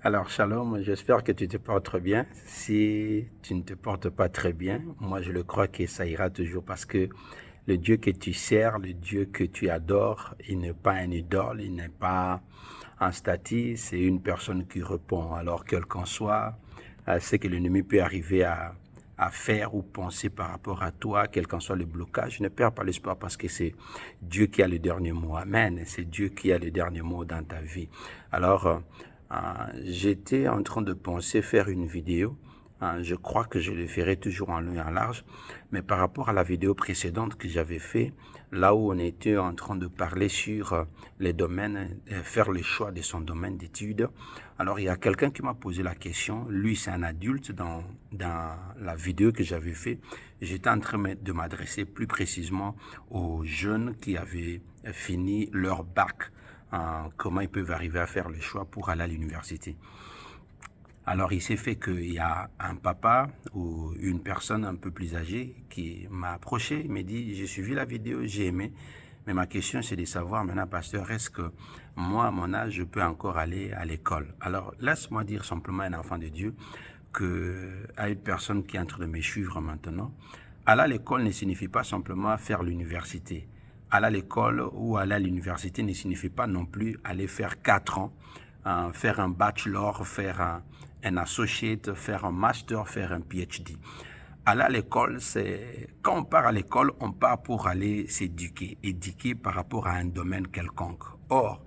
Alors, Shalom, j'espère que tu te portes bien. Si tu ne te portes pas très bien, moi je le crois que ça ira toujours parce que le Dieu que tu sers, le Dieu que tu adores, il n'est pas un idole, il n'est pas un statue, c'est une personne qui répond. Alors, quel qu'en soit ce que l'ennemi peut arriver à faire ou penser par rapport à toi, quel qu'en soit le blocage, ne perds pas l'espoir parce que c'est Dieu qui a le dernier mot. Amen. C'est Dieu qui a le dernier mot dans ta vie. Alors, j'étais en train de penser faire une vidéo. Je crois que je le ferai toujours en long et en large. Mais par rapport à la vidéo précédente que j'avais fait, là où on était en train de parler sur les domaines, faire le choix de son domaine d'études. Alors, il y a quelqu'un qui m'a posé la question. Lui, c'est un adulte dans la vidéo que j'avais fait. J'étais en train de m'adresser plus précisément aux jeunes qui avaient fini leur bac. Comment ils peuvent arriver à faire le choix pour aller à l'université. Alors, il s'est fait qu'il y a un papa ou une personne un peu plus âgée qui m'a approché, il m'a dit, j'ai suivi la vidéo, j'ai aimé, mais ma question c'est de savoir maintenant, pasteur, est-ce que moi, à mon âge, je peux encore aller à l'école? Alors, laisse-moi dire simplement à un enfant de Dieu à une personne qui est en train de me suivre maintenant, aller à l'école ne signifie pas simplement faire l'université. Aller à l'école ou aller à l'université ne signifie pas non plus aller faire 4 ans, faire un bachelor, faire un associate, faire un master, faire un PhD. Aller à l'école, c'est quand on part à l'école, on part pour aller s'éduquer, éduquer par rapport à un domaine quelconque. Or,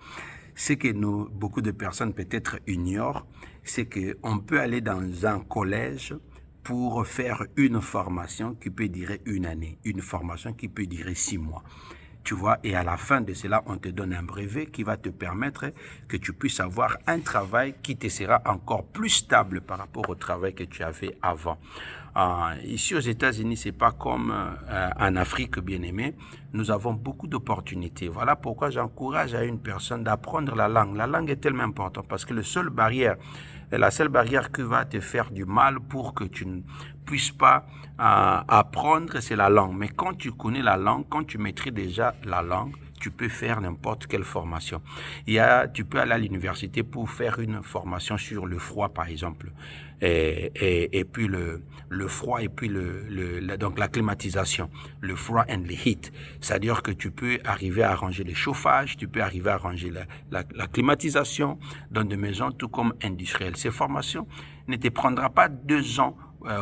ce que beaucoup de personnes peut-être ignorent, c'est qu'on peut aller dans un collège pour faire une formation qui peut durer une année, une formation qui peut durer 6 mois. Tu vois, et à la fin de cela, on te donne un brevet qui va te permettre que tu puisses avoir un travail qui te sera encore plus stable par rapport au travail que tu avais avant. Ici aux États-Unis, c'est pas comme en Afrique, bien aimé. Nous avons beaucoup d'opportunités. Voilà pourquoi j'encourage à une personne d'apprendre la langue. La langue est tellement importante parce que la seule barrière qui va te faire du mal pour que tu ne puisses pas apprendre, c'est la langue. Mais quand tu connais la langue, quand tu maîtrises déjà la langue, tu peux faire n'importe quelle formation. Tu peux aller à l'université pour faire une formation sur le froid, par exemple. Et puis le froid et puis donc la climatisation, le froid and the heat. C'est-à-dire que tu peux arriver à arranger le chauffage, tu peux arriver à arranger la climatisation dans des maisons tout comme industrielles. Ces formations ne te prendra pas 2 ans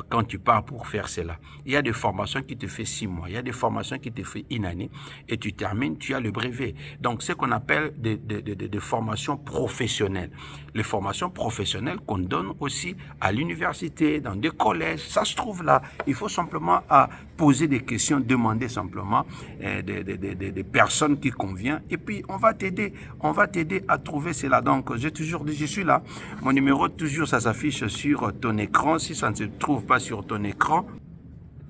quand tu pars pour faire cela. Il y a des formations qui te font 6 mois, il y a des formations qui te font une année et tu termines, tu as le brevet. Donc, ce qu'on appelle des formations professionnelles. Les formations professionnelles qu'on donne aussi à l'université, dans des collèges, ça se trouve là. Il faut simplement poser des questions, demander simplement des personnes qui conviennent et puis on va t'aider à trouver cela. Donc, j'ai toujours dit, je suis là. Mon numéro, toujours, ça s'affiche sur ton écran. Si ça ne se trouve pas sur ton écran,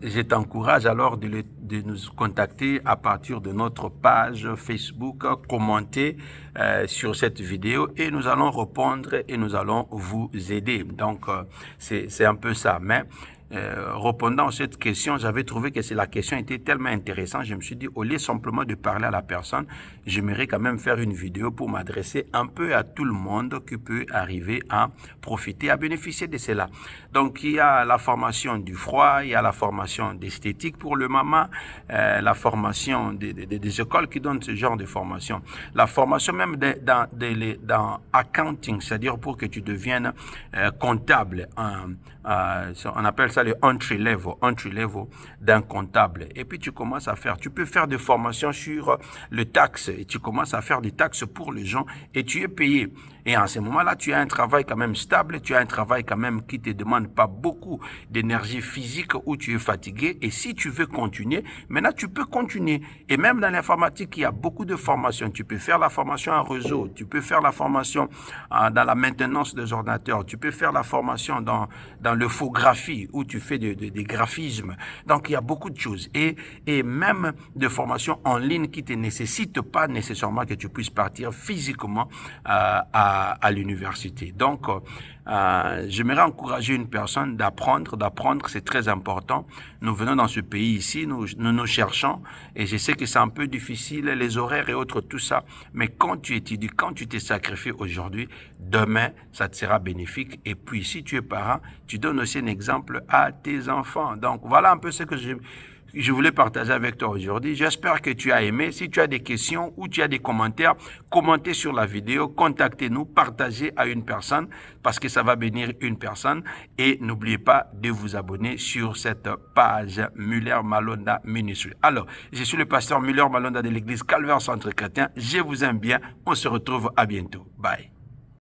je t'encourage alors de nous contacter à partir de notre page Facebook, commenter sur cette vidéo et nous allons répondre et nous allons vous aider. Donc, c'est un peu ça. Mais répondant à cette question, j'avais trouvé que la question était tellement intéressante. Je me suis dit, au lieu simplement de parler à la personne, j'aimerais quand même faire une vidéo pour m'adresser un peu à tout le monde qui peut arriver à profiter, à bénéficier de cela. Donc, il y a la formation du froid, il y a la formation d'esthétique pour le moment, la formation des écoles qui donnent ce genre de formation, la formation même dans accounting, c'est-à-dire pour que tu deviennes comptable. On appelle ça le entry level d'un comptable. Et puis tu commences à faire, tu peux faire des formations sur le taxe et tu commences à faire des taxes pour les gens et tu es payé. Et en ce moment-là, tu as un travail quand même stable, tu as un travail quand même qui te demande pas beaucoup d'énergie physique où tu es fatigué. Et si tu veux continuer, maintenant tu peux continuer. Et même dans l'informatique, il y a beaucoup de formations. Tu peux faire la formation en réseau, tu peux faire la formation dans la maintenance des ordinateurs, tu peux faire la formation dans l'infographie où tu fais des graphismes. Donc il y a beaucoup de choses. Et même des formations en ligne qui ne te nécessitent pas nécessairement que tu puisses partir physiquement à l'université. Donc, J'aimerais encourager une personne d'apprendre, c'est très important. Nous venons dans ce pays ici, nous cherchons, et je sais que c'est un peu difficile, les horaires et autres, tout ça, mais quand tu étudies, quand tu t'es sacrifié aujourd'hui, demain, ça te sera bénéfique, et puis si tu es parent, tu donnes aussi un exemple à tes enfants. Donc voilà un peu ce que je voulais partager avec toi aujourd'hui. J'espère que tu as aimé. Si tu as des questions ou tu as des commentaires, commentez sur la vidéo, contactez-nous, partagez à une personne parce que ça va bénir une personne. Et n'oubliez pas de vous abonner sur cette page Muller Malonda Ministry. Alors, je suis le pasteur Muller Malonda de l'église Calvaire Centre Chrétien. Je vous aime bien. On se retrouve à bientôt. Bye.